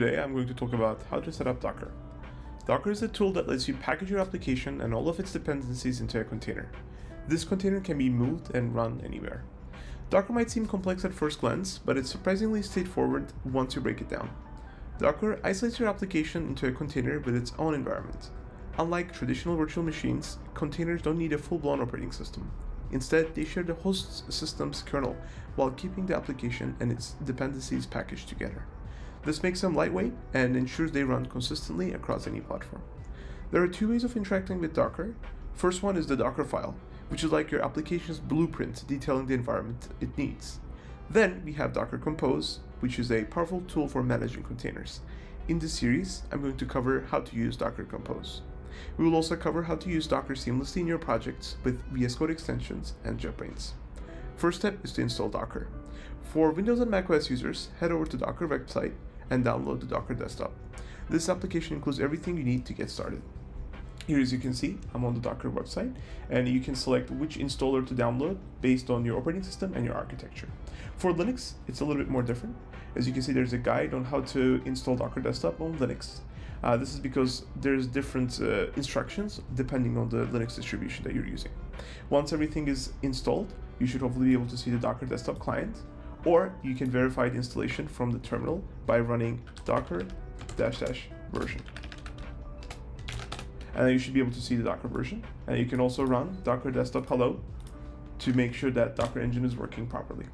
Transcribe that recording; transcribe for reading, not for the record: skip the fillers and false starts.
Today I'm going to talk about how to set up Docker. Docker is a tool that lets you package your application and all of its dependencies into a container. This container can be moved and run anywhere. Docker might seem complex at first glance, but it's surprisingly straightforward once you break it down. Docker isolates your application into a container with its own environment. Unlike traditional virtual machines, containers don't need a full-blown operating system. Instead, they share the host system's kernel while keeping the application and its dependencies packaged together. This makes them lightweight and ensures they run consistently across any platform. There are two ways of interacting with Docker. First one is the Docker file, which is like your application's blueprint detailing the environment it needs. Then we have Docker Compose, which is a powerful tool for managing containers. In this series, I'm going to cover how to use Docker Compose. We will also cover how to use Docker seamlessly in your projects with VS Code extensions and JetBrains. First step is to install Docker. For Windows and macOS users, head over to Docker website and download the Docker desktop. This application includes everything you need to get started. Here, as you can see, I'm on the Docker website, and you can select which installer to download based on your operating system and your architecture. For Linux, it's a little bit more different. As you can see, there's a guide on how to install Docker desktop on Linux. This is because there's different instructions depending on the Linux distribution that you're using. Once everything is installed, you should hopefully be able to see the Docker desktop client, or you can verify the installation from the terminal by running docker --version. And then you should be able to see the Docker version. And you can also run docker desktop hello to make sure that Docker engine is working properly.